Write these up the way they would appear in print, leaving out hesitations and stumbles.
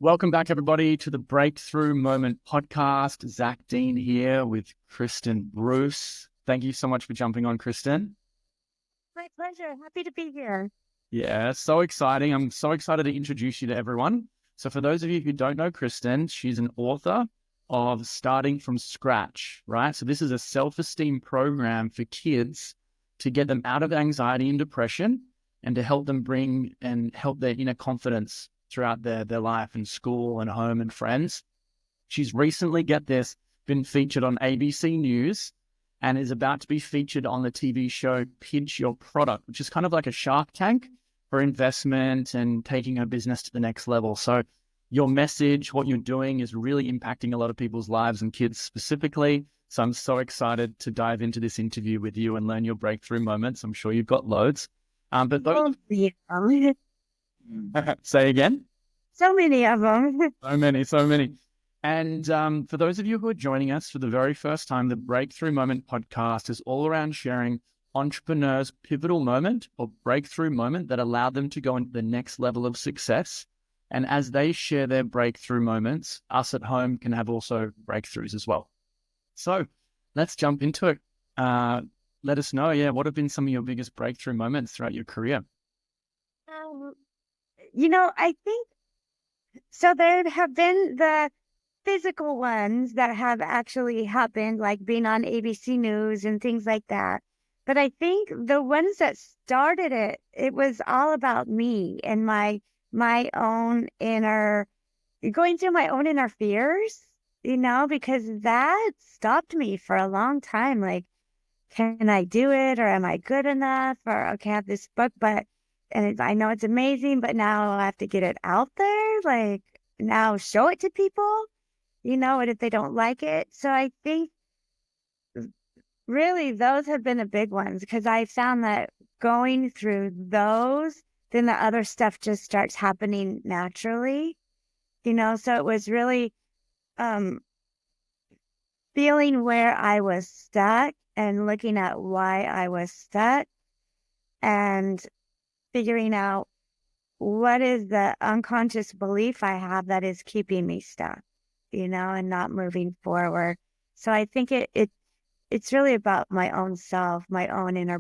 Welcome back, everybody, to the Breakthrough Moment podcast. Zac Deane here with Kristen Bruce. Thank you so much for jumping on, Kristen. My pleasure. Happy to be here. Yeah, so exciting. I'm so excited to introduce you to everyone. So for those of you who don't know Kristen, she's an author of Starting from Scratch, right? So this is a self-esteem program for kids to get them out of anxiety and depression and to help them bring and help their inner confidence throughout their life and school and home and friends. She's recently, get this, been featured on ABC News and is about to be featured on the TV show Pitch Your Product, which is kind of like a Shark Tank for investment and taking her business to the next level. So your message, what you're doing is really impacting a lot of people's lives and kids specifically. So I'm so excited to dive into this interview with you and learn your breakthrough moments. I'm sure you've got loads. But those, Oh, yeah. say again. So many of them. So many, so many. And for those of you who are joining us for the very first time, the Breakthrough Moment podcast is all around sharing entrepreneurs' pivotal moment or breakthrough moment that allowed them to go into the next level of success. And as they share their breakthrough moments, us at home can have also breakthroughs as well. So let's jump into it. Let us know, what have been some of your biggest breakthrough moments throughout your career? Um, I think so. There have been the physical ones that have actually happened, like being on ABC News and things like that. But I think the ones that started it was all about me and my own inner, going through my own inner fears, because that stopped me for a long time. Like, can I do it, or am I good enough, or okay, I have this book, I know it's amazing, but now I have to get it out there, like now show it to people, and if they don't like it. So I think really those have been the big ones, because I found that going through those, then the other stuff just starts happening naturally, so it was really um feeling where I was stuck and looking at why I was stuck and figuring out what is the unconscious belief I have that is keeping me stuck, and not moving forward. So I think it's really about my own self, my own inner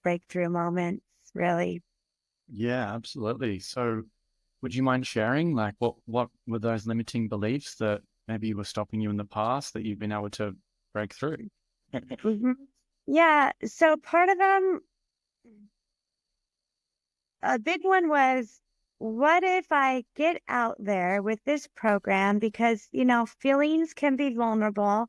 breakthrough moments, really. Yeah, absolutely. So would you mind sharing, like, what were those limiting beliefs that maybe were stopping you in the past that you've been able to break through? Hmm. Yeah. So part of them, a big one was, what if I get out there with this program? Because, feelings can be vulnerable.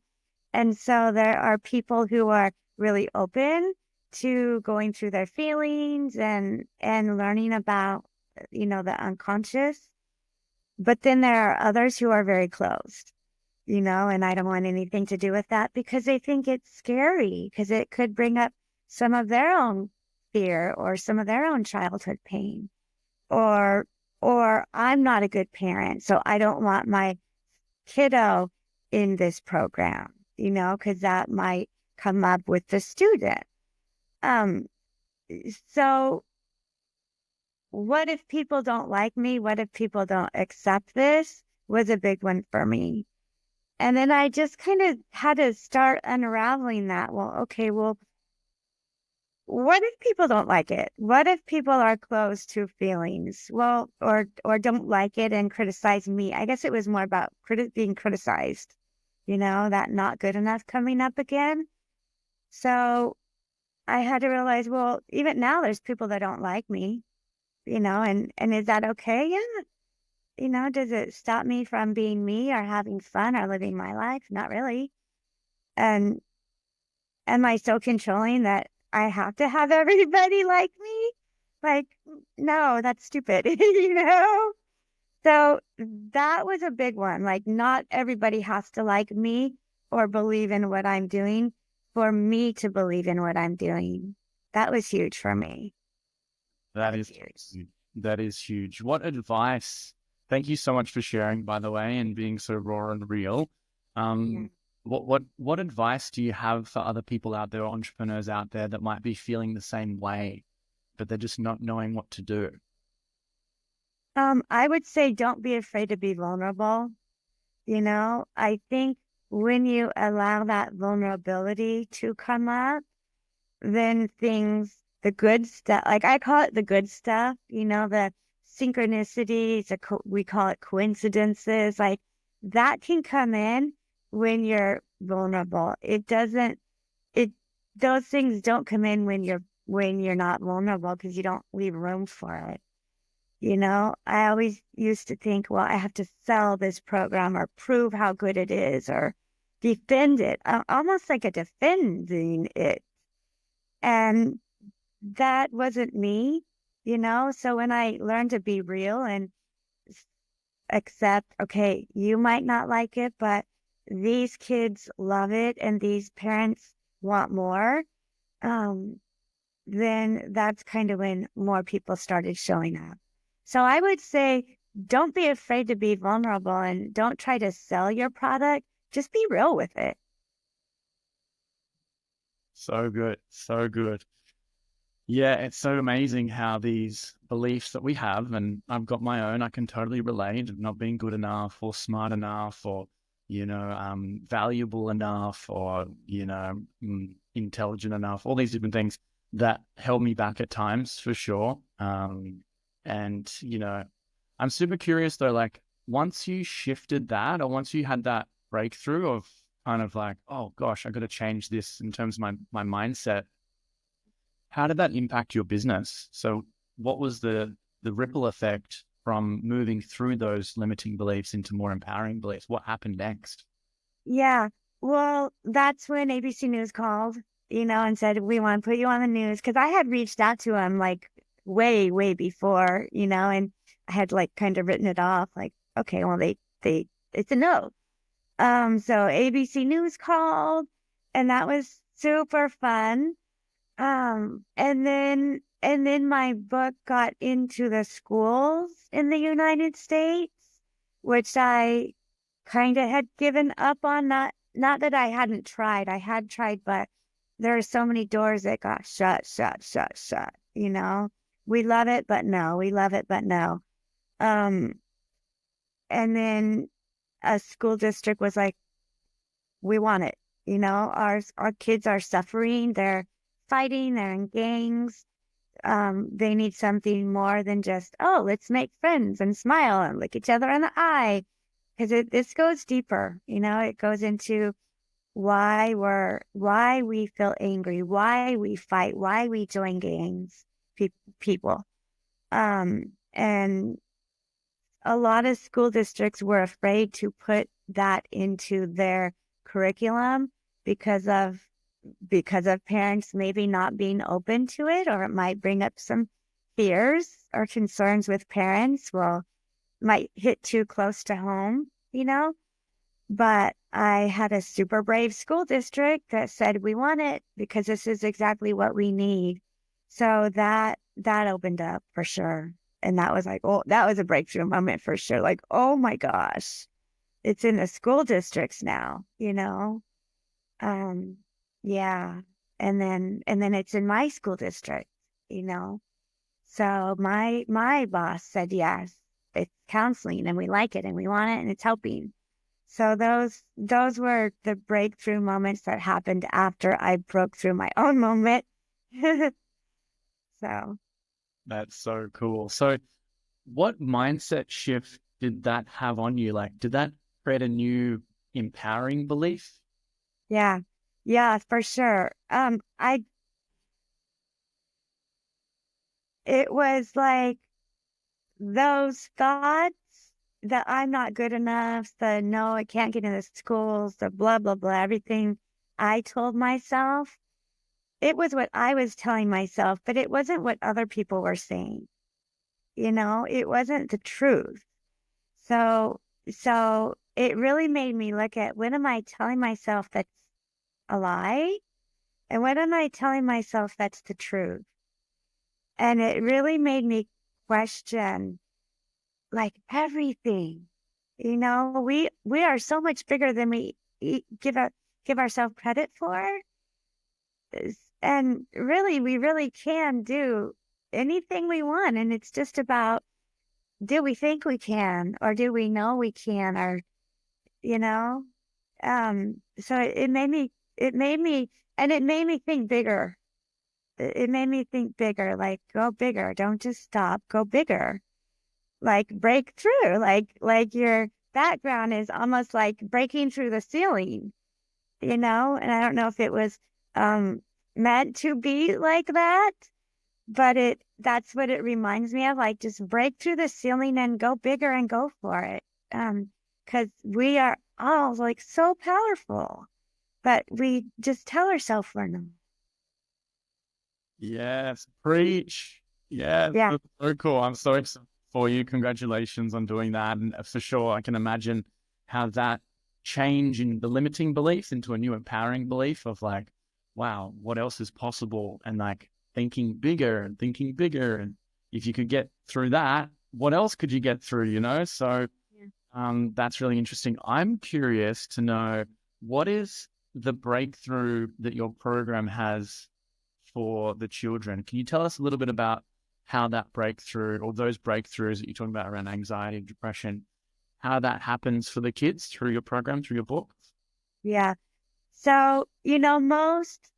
And so there are people who are really open to going through their feelings and learning about, the unconscious. But then there are others who are very closed, and I don't want anything to do with that because they think it's scary, because it could bring up some of their own fear or some of their own childhood pain, or I'm not a good parent, so I don't want my kiddo in this program, because that might come up with the student. Um, so what if people don't like me? What if people don't accept this? Was a big one for me. And then I just kind of had to start unraveling that. Well, okay, well, what if people don't like it? What if people are closed to feelings? Well, or don't like it and criticize me. I guess it was more about being criticized, that not good enough coming up again. So I had to realize, well, even now there's people that don't like me, and is that okay? Yeah. Does it stop me from being me or having fun or living my life? Not really. And am I so controlling that I have to have everybody like me? Like, no, that's stupid, So that was a big one. Like, not everybody has to like me or believe in what I'm doing for me to believe in what I'm doing. That was huge for me. That That was is huge. that is huge. What advice? Thank you so much for sharing, by the way, and being so raw and real. Yeah. What advice do you have for other people out there, entrepreneurs out there that might be feeling the same way, but they're just not knowing what to do? I would say don't be afraid to be vulnerable. I think when you allow that vulnerability to come up, then the good stuff, like I call it the good stuff, the synchronicities, we call it coincidences, like that can come in when you're vulnerable. It, those things don't come in when you're not vulnerable because you don't leave room for it. I always used to think, well, I have to sell this program or prove how good it is or defend it, almost like a defending it. And that wasn't me, So when I learned to be real and accept, okay, you might not like it, but these kids love it and these parents want more, um, then that's kind of when more people started showing up. So I would say don't be afraid to be vulnerable and don't try to sell your product. Just be real with it. So good. So good. Yeah, it's so amazing how these beliefs that we have, and I've got my own, I can totally relate of not being good enough or smart enough or, valuable enough or, intelligent enough, all these different things that held me back at times for sure. And, I'm super curious though, like once you shifted that or once you had that breakthrough of kind of like, oh gosh, I got to change this in terms of my mindset, how did that impact your business? So what was the ripple effect from moving through those limiting beliefs into more empowering beliefs? What happened next? Yeah. Well, that's when ABC News called, and said, we want to put you on the news. Cause I had reached out to him like way, way before, and I had like kind of written it off like, okay, well, it's a no. So ABC News called and that was super fun. And then my book got into the schools in the United States, which I kind of had given up on. Not that I hadn't tried. I had tried, but there are so many doors that got shut, shut, shut, shut, We love it, but no. We love it, but no. Um, and then a school district was like, we want it. Our kids are suffering. They're fighting. They're in gangs. They need something more than just, oh, let's make friends and smile and look each other in the eye. Because this goes deeper, it goes into why we feel angry, why we fight, why we join gangs, people. And a lot of school districts were afraid to put that into their curriculum because of parents maybe not being open to it, or it might bring up some fears or concerns with parents. Well, might hit too close to home, But I had a super brave school district that said, we want it because this is exactly what we need. So that opened up for sure. And that was like, oh, that was a breakthrough moment for sure. Like, oh my gosh, it's in the school districts now. Um, yeah. And then it's in my school district, you know. So my boss said yes, it's counseling and we like it and we want it and it's helping. So those were the breakthrough moments that happened after I broke through my own moment. So That's so cool. So what mindset shift did that have on you? Like, did that create a new empowering belief? yeah, yeah, for sure. It was like those thoughts that I'm not good enough, the no, I can't get into schools, the blah, blah, blah, everything I told myself. It was what I was telling myself, but it wasn't what other people were saying. It wasn't the truth. So, so it really made me look at what am I telling myself that's a lie? And what am I telling myself that's the truth? And it really made me question like everything. We are so much bigger than we give ourselves credit for. And really, we really can do anything we want. And it's just about do we think we can, or do we know we can, or, you know? So it made me think bigger. It made me think bigger, like go bigger. Don't just stop, go bigger. Like break through, like your background is almost like breaking through the ceiling, you know? And I don't know if it was um meant to be like that, but that's what it reminds me of, like just break through the ceiling and go bigger and go for it. Because we are all like so powerful, but we just tell ourselves we're not. Yes, preach. Yes, Yeah. that's so cool. I'm so excited for you. Congratulations on doing that. And for sure, I can imagine how that change in the limiting beliefs into a new empowering belief of like, wow, what else is possible? And like thinking bigger and thinking bigger. And if you could get through that, what else could you get through, you know? So Yeah. that's really interesting. I'm curious to know, what is the breakthrough that your program has for the children? Can you tell us a little bit about how that breakthrough, or those breakthroughs that you're talking about around anxiety and depression, how that happens for the kids through your program, through your book? Yeah. So, you know, most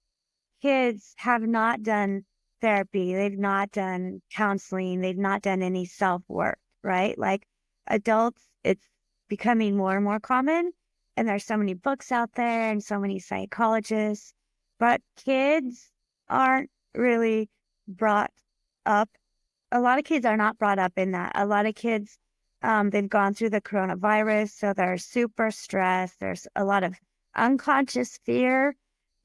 kids have not done therapy. They've not done counseling. They've not done any self work, right? Like adults, it's becoming more and more common. And there's so many books out there and so many psychologists, but kids aren't really brought up. A lot of kids are not brought up in that. A lot of kids, they've gone through the coronavirus, so they're super stressed. There's a lot of unconscious fear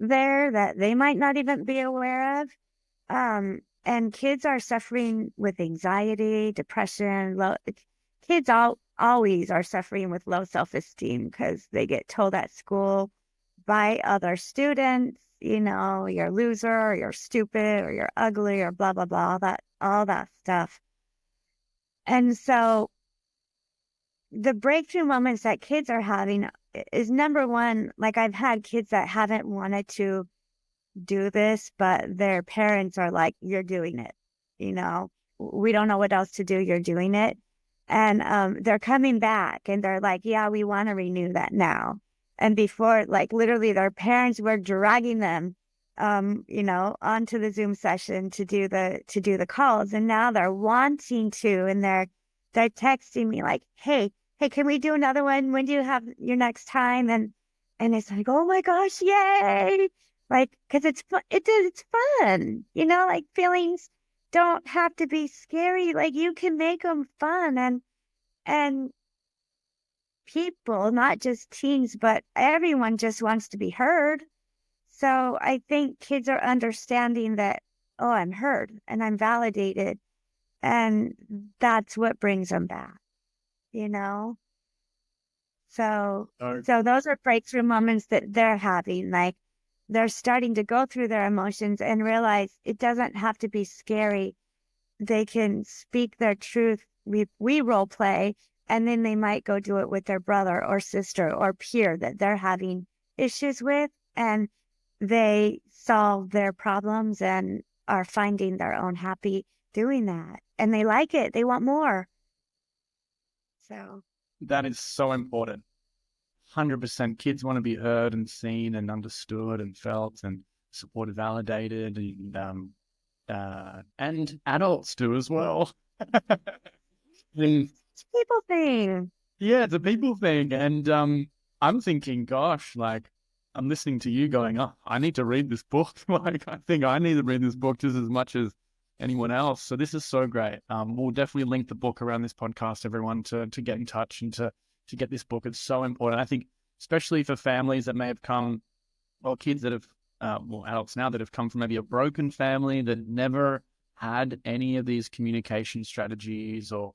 there that they might not even be aware of. And kids are suffering with anxiety, depression, kids always are suffering with low self-esteem because they get told at school by other students, you know, you're a loser, or you're stupid, or you're ugly, or blah, blah, blah, all that stuff. And so the breakthrough moments that kids are having is number one, like I've had kids that haven't wanted to do this, but their parents are like, you're doing it. You know, we don't know what else to do. You're doing it. And they're coming back and they're like, yeah, we want to renew that now. And before, like literally their parents were dragging them, you know, onto the Zoom session to do the calls. And now they're wanting to, and they're texting me like, hey, can we do another one? When do you have your next time? And it's like, oh my gosh, yay. Like, cause it's fun. It's fun, you know, like feelings don't have to be scary. Like you can make them fun, and people, not just teens, but everyone just wants to be heard. So I think kids are understanding that, oh, I'm heard and I'm validated. And that's what brings them back, you know? So, So so those are breakthrough moments that they're having. Like they're starting to go through their emotions and realize it doesn't have to be scary. They can speak their truth. We role play, and then they might go do it with their brother or sister or peer that they're having issues with, and they solve their problems and are finding their own happy doing that. And they like it. They want more. So, that is so important. 100%. Kids want to be heard and seen and understood and felt and supported, validated, and adults do as well. And it's a people thing. yeah, it's a people thing. And I'm thinking, gosh, like I'm listening to you going, oh, I need to read this book. Like I think I need to read this book just as much as anyone else. So this is so great. We'll definitely link the book around this podcast, everyone, to get in touch and to get this book. It's so important. I think, especially for families that may have come, or kids that have, well, adults now that have come from maybe a broken family that never had any of these communication strategies, or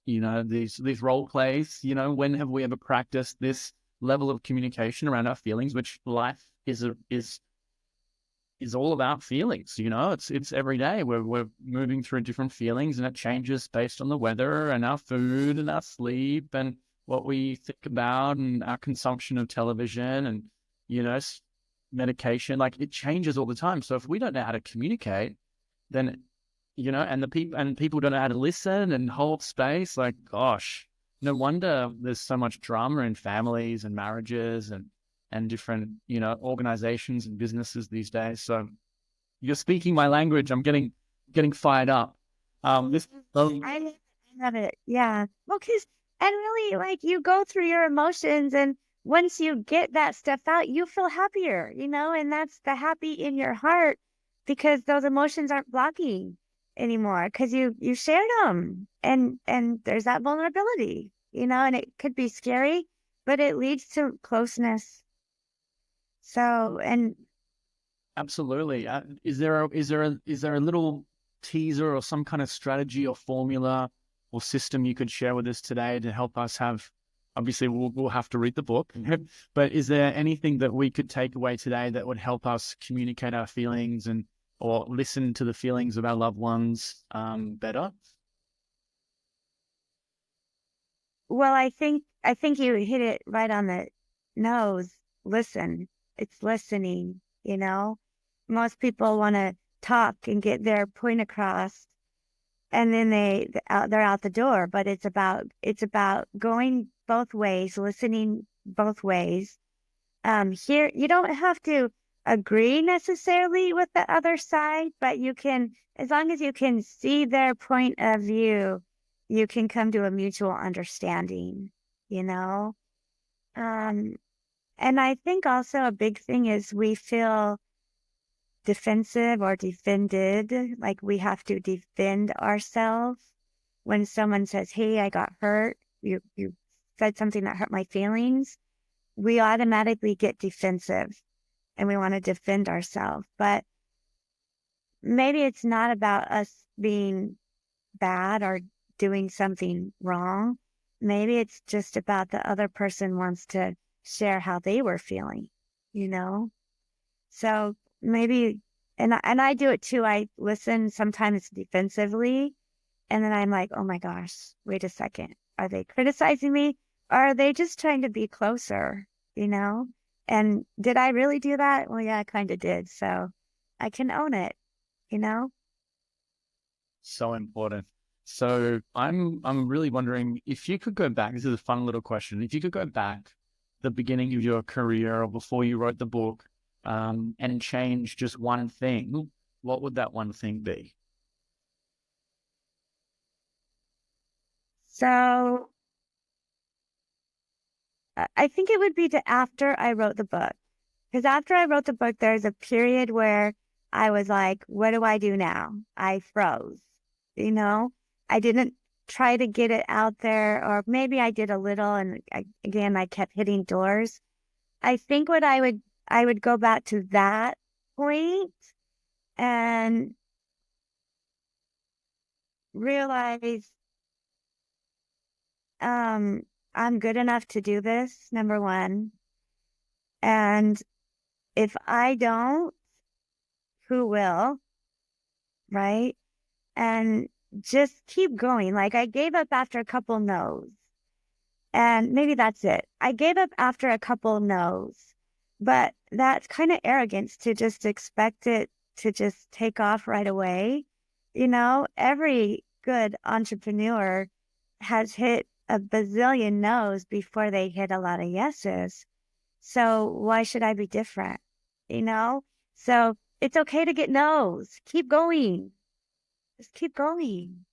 these role plays. When have we ever practiced this level of communication around our feelings, which life is all about feelings. It's every day we're moving through different feelings, and it changes based on the weather and our food and our sleep and what we think about and our consumption of television and medication. Like, it changes all the time. So if we don't know how to communicate, then and people don't know how to listen and hold space. Like, gosh, no wonder there's so much drama in families and marriages and different, organizations and businesses these days. So you're speaking my language. I'm getting fired up. This I love it. Yeah. Well, and really, like, you go through your emotions, and once you get that stuff out, you feel happier, and that's the happy in your heart because those emotions aren't blocking anymore because you shared them, and there's that vulnerability, and it could be scary, but it leads to closeness. So, and Absolutely. Is there a little teaser or some kind of strategy or formula or system you could share with us today to help us have? Obviously, we'll have to read the book, but is there anything that we could take away today that would help us communicate our feelings and or listen to the feelings of our loved ones better? well, I think you hit it right on the nose. Listen. It's listening, Most people want to talk and get their point across, and then they're out the door, but it's about going both ways, listening both ways. Here you don't have to agree necessarily with the other side, but you can, as long as you can see their point of view, you can come to a mutual understanding, you know? Um, and I think also a big thing is we feel defensive or defended, like we have to defend ourselves when someone says, "Hey, I got hurt. You said something that hurt my feelings." We automatically get defensive and we want to defend ourselves. But maybe it's not about us being bad or doing something wrong. Maybe it's just about the other person wants to share how they were feeling, you know? So maybe, and I do it too. I listen sometimes defensively, and then I'm like, oh my gosh, wait a second. Are they criticizing me? Or are they just trying to be closer, you know? And did I really do that? Well, yeah, I kind of did. So I can own it, you know? So important. So I'm really wondering if you could go back. This is a fun little question. If you could go back the beginning of your career or before you wrote the book, and change just one thing, what would that one thing be? So I think it would be to after I wrote the book. Because after I wrote the book, there's a period where I was like, what do I do now? I froze, you know? I didn't try to get it out there, or maybe I did a little, and again, I kept hitting doors. I think I would go back to that point and realize, um, I'm good enough to do this, number one. And if I don't, who will? Right? And just keep going. Like I gave up after a couple no's, and maybe that's it. I gave up after a couple no's, but that's kind of arrogance to just expect it to just take off right away. Every good entrepreneur has hit a bazillion no's before they hit a lot of yeses. So why should I be different? You know? So it's okay to get no's. Keep going. Just keep going.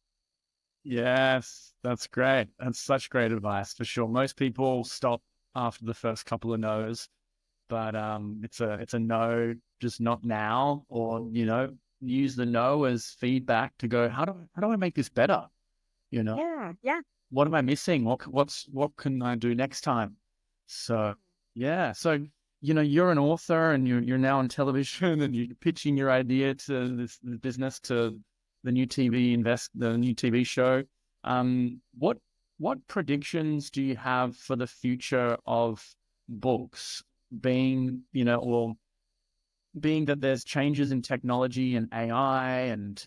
Yes, that's great. That's such great advice for sure. Most people stop after the first couple of no's, but it's a no, just not now, or use the no as feedback to go, how do I make this better? You know, Yeah, yeah. what am I missing? What can I do next time? So yeah, so you're an author and you're now on television and you're pitching your idea to this business, to the new TV show. What predictions do you have for the future of books, being or being that there's changes in technology and AI and,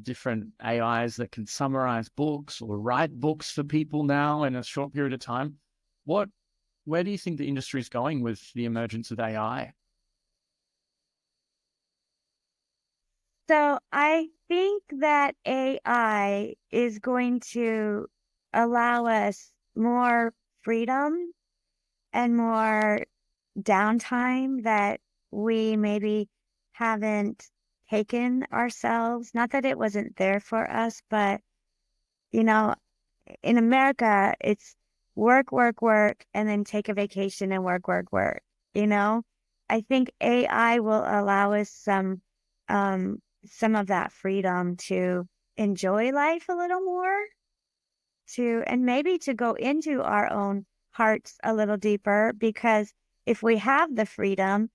different AIs that can summarize books or write books for people now in a short period of time? Where do you think the industry is going with the emergence of AI? So I think that AI is going to allow us more freedom and more downtime that we maybe haven't taken ourselves. Not that it wasn't there for us, but you know, in America, it's work, work, work, and then take a vacation and work, work, work. You know, I think AI will allow us some of that freedom to enjoy life a little more, and maybe to go into our own hearts a little deeper, because if we have the freedom,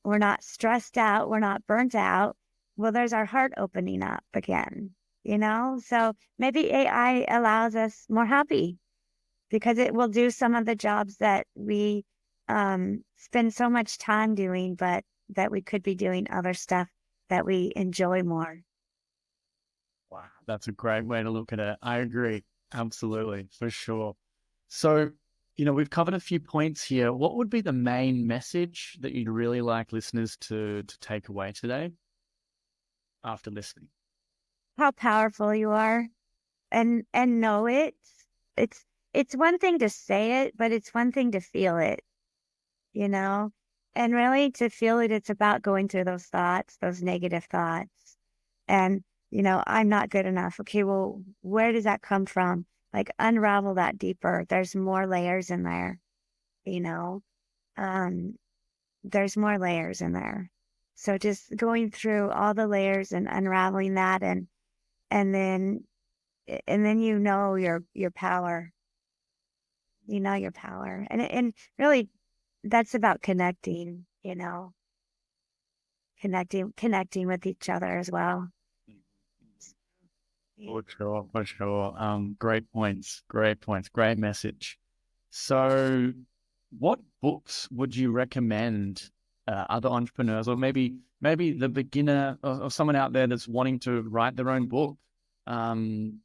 we're not stressed out, we're not burnt out. Well, there's our heart opening up again, you know? So maybe AI allows us more happy because it will do some of the jobs that we spend so much time doing, but that we could be doing other stuff that we enjoy more. Wow, that's a great way to look at it. I agree. Absolutely, for sure. So, we've covered a few points here. What would be the main message that you'd really like listeners to take away today after listening? How powerful you are, and know it. It's it's one thing to say it, but it's one thing to feel it, you know? And really to feel it, it's about going through those thoughts, those negative thoughts. And, I'm not good enough. Okay, well, where does that come from? Like unravel that deeper. There's more layers in there, you know? Um, there's more layers in there. So just going through all the layers and unraveling that, and then your power. You know your power. And really that's about connecting, connecting with each other as well. Yeah. For sure, for sure. Great points, great points, great message. So, what books would you recommend other entrepreneurs, or maybe the beginner or someone out there that's wanting to write their own book, um,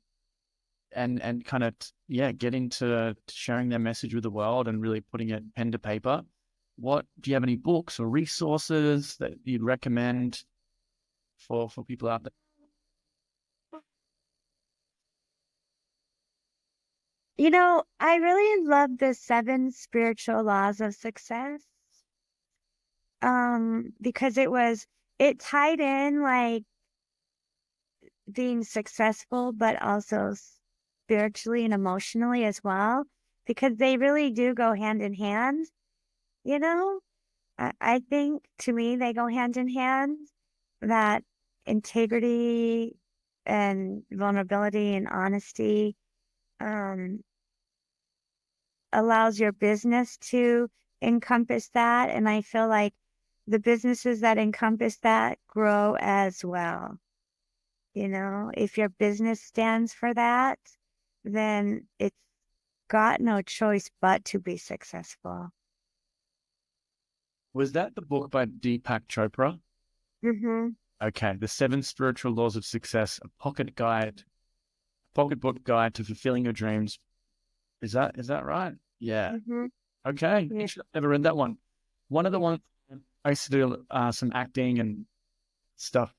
and kind of get into sharing their message with the world and really putting it pen to paper? What do you have any books or resources that you'd recommend for people out there? I really love the 7 spiritual laws of success. Because it tied in like being successful, but also spiritually and emotionally as well, because they really do go hand in hand, you know? I think to me they go hand in hand, that integrity and vulnerability and honesty um, allows your business to encompass that. And I feel like the businesses that encompass that grow as well. If your business stands for that, then it's got no choice but to be successful. Was that the book by Deepak Chopra? Mm-hmm. Okay, The 7 Spiritual Laws of Success, a pocketbook guide to fulfilling your dreams. Is that right? Yeah. Mm-hmm. Okay. Yeah. I've never read that one. One of the ones I used to do some acting and stuff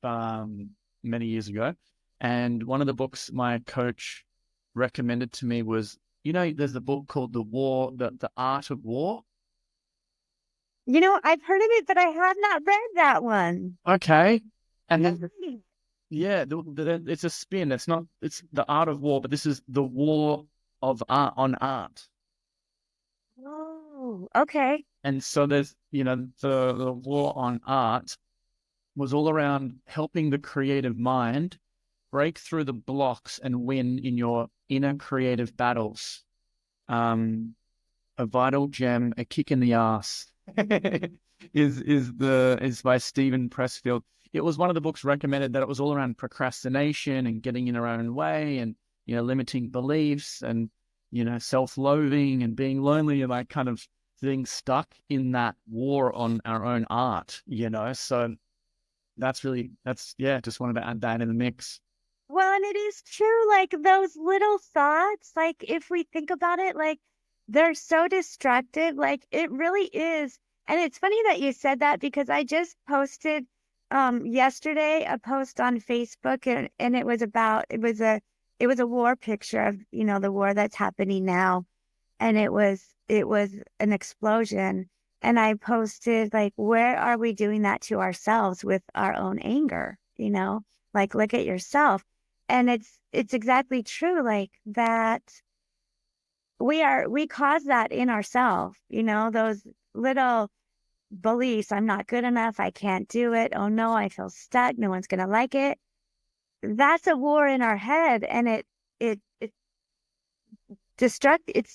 many years ago, and one of the books my coach recommended to me was, there's the book called The Art of War. I've heard of it, but I have not read that one. Okay. And then Really? yeah, it's a spin. It's the art of war, but this is the war of art on art. Oh, okay. And so there's, the war on art was all around helping the creative mind break through the blocks and win in your inner creative battles. A vital gem, a kick in the ass, is by Stephen Pressfield. It was one of the books recommended that it was all around procrastination and getting in our own way and limiting beliefs and self-loathing and being lonely and like kind of being stuck in that war on our own art. So just wanted to add that in the mix. Well, and it is true, like those little thoughts, like if we think about it, like they're so destructive, like it really is. And it's funny that you said that because I just posted Yesterday a post on Facebook, and it was a war picture of, the war that's happening now. And it was an explosion. And I posted, like, where are we doing that to ourselves with our own anger? Like, look at yourself. And it's exactly true, like that we cause that in ourselves, those little beliefs. I'm not good enough. I can't do it. Oh no, I feel stuck. No one's gonna like it. That's a war in our head, and it it's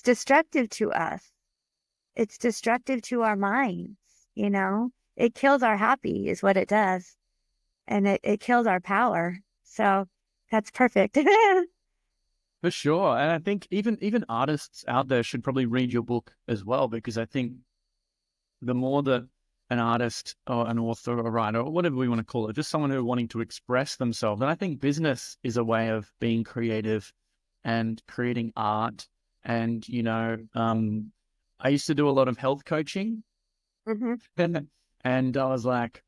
destructive to us. It's destructive to our minds, you know? It kills our happy is what it does. And it kills our power. So that's perfect. For sure. And I think even artists out there should probably read your book as well, because I think the more that an artist or an author or writer or whatever we want to call it, just someone who wanting to express themselves. And I think business is a way of being creative and creating art. And, I used to do a lot of health coaching. Hmm. And I was like,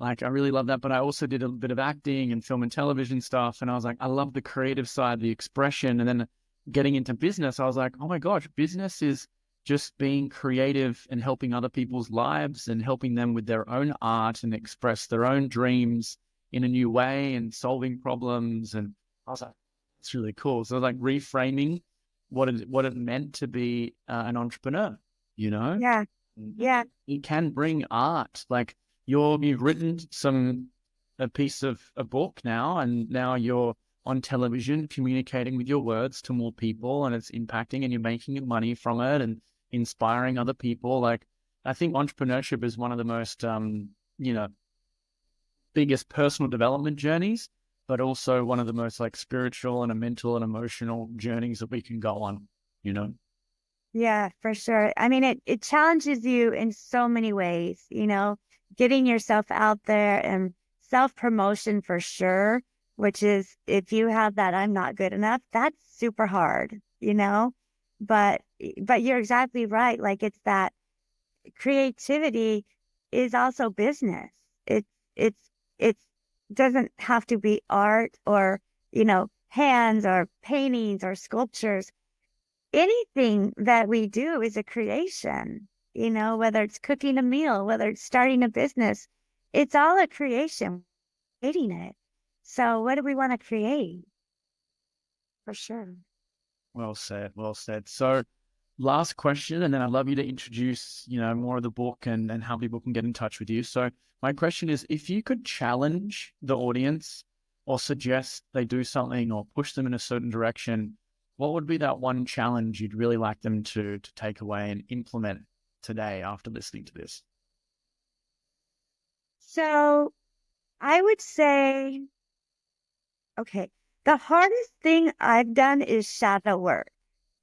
I really love that. But I also did a bit of acting and film and television stuff. And I was like, I love the creative side, the expression. And then getting into business, I was like, oh my gosh, business is just being creative and helping other people's lives and helping them with their own art and express their own dreams in a new way and solving problems. And I was like, it's really cool. So like reframing what it meant to be an entrepreneur, you know? Yeah. Yeah. You can bring art. Like you've written a piece of a book now, and now you're on television communicating with your words to more people, and it's impacting, and you're making money from it and inspiring other people. Like I think entrepreneurship is one of the most you know biggest personal development journeys, but also one of the most like spiritual and a mental and emotional journeys that we can go on, you know? Yeah, for sure. I mean, it challenges you in so many ways, getting yourself out there and self-promotion for sure, which is if you have that I'm not good enough, that's super hard, But but you're exactly right. Like it's that creativity is also business. It's it doesn't have to be art or, hands or paintings or sculptures. Anything that we do is a creation, whether it's cooking a meal, whether it's starting a business, it's all a creation, creating it. So what do we want to create? For sure. Well said, well said. So last question, and then I'd love you to introduce, more of the book and how people can get in touch with you. So my question is, if you could challenge the audience or suggest they do something or push them in a certain direction, what would be that one challenge you'd really like them to take away and implement today after listening to this? So I would say, okay, the hardest thing I've done is shadow work.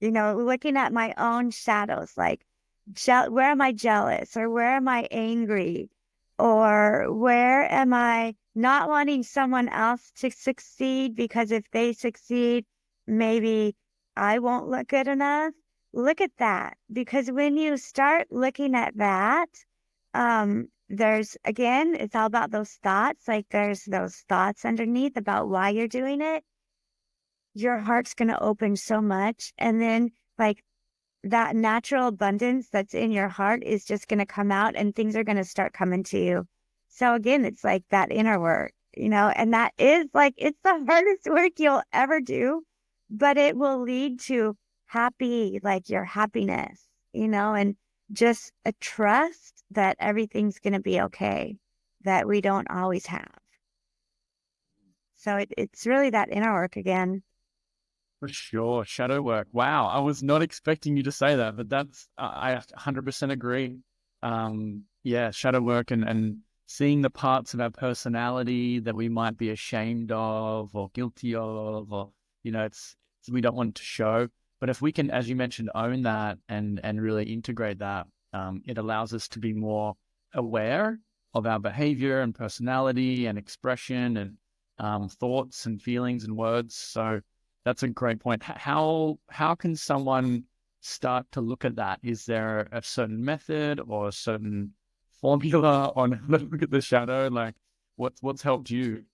Looking at my own shadows, like where am I jealous or where am I angry or where am I not wanting someone else to succeed because if they succeed, maybe I won't look good enough. Look at that because when you start looking at that, there's again, it's all about those thoughts. Like there's those thoughts underneath about why you're doing it. Your heart's going to open so much. And then, like, that natural abundance that's in your heart is just going to come out and things are going to start coming to you. So, again, it's like that inner work, and that is like, it's the hardest work you'll ever do, but it will lead to like your happiness, and just a trust that everything's going to be okay, that we don't always have. So, it's really that inner work again. For sure. Shadow work. Wow. I was not expecting you to say that, but I 100% agree. Yeah, shadow work and seeing the parts of our personality that we might be ashamed of or guilty of, or, we don't want to show. But if we can, as you mentioned, own that and really integrate that, it allows us to be more aware of our behavior and personality and expression and thoughts and feelings and words. So, that's a great point. How can someone start to look at that? Is there a certain method or a certain formula on how to look at the shadow? Like, what's helped you?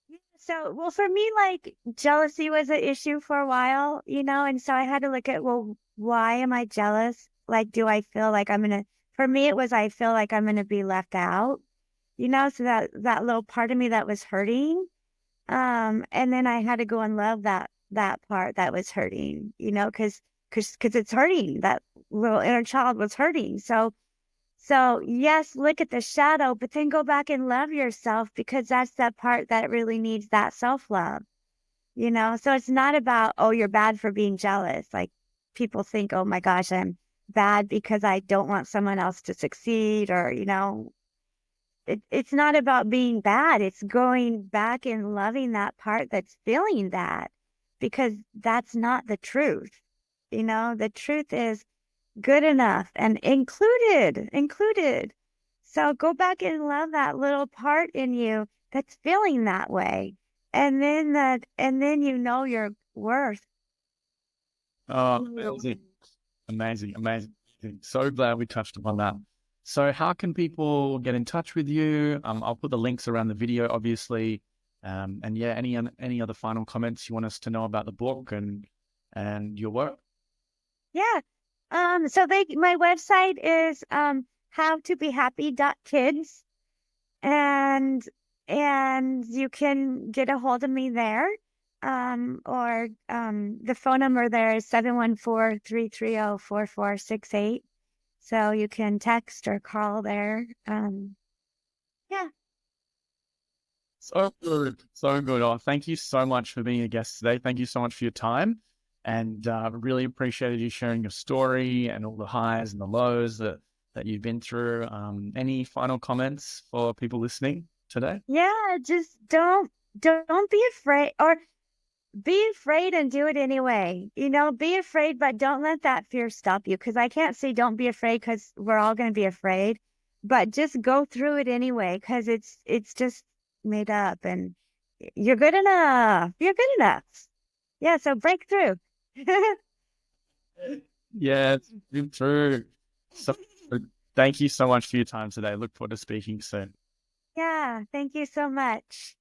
Yeah, so, well, for me, like jealousy was an issue for a while, and so I had to look at, well, why am I jealous? Like, do I feel like for me, it was, I feel like I'm going to be left out, so that little part of me that was hurting. And then I had to go and love that part that was hurting, cause it's hurting. That little inner child was hurting. So yes, look at the shadow, but then go back and love yourself because that's that part that really needs that self-love. So it's not about, oh, you're bad for being jealous. Like people think, oh my gosh, I'm bad because I don't want someone else to succeed or, it's not about being bad. It's going back and loving that part that's feeling that because that's not the truth. The truth is good enough and included. So go back and love that little part in you that's feeling that way. And then your worth. Oh, amazing, amazing, amazing. So glad we touched upon that. So how can people get in touch with you? I'll put the links around the video, obviously. And yeah, any other final comments you want us to know about the book and your work? Yeah. So my website is howtobehappy.kids and you can get a hold of me there. Or the phone number there is 714-330-4468. So you can text or call there. Yeah. So good. So good. Oh, thank you so much for being a guest today. Thank you so much for your time. And really appreciated you sharing your story and all the highs and the lows that you've been through. Any final comments for people listening today? Yeah, just don't be afraid or be afraid and do it anyway. Be afraid, but don't let that fear stop you. Because I can't say don't be afraid because we're all going to be afraid, but just go through it anyway because it's just made up and you're good enough. You're good enough. Yeah, so break through. Yeah, it's true. So thank you so much for your time today. Look forward to speaking soon. Yeah, thank you so much.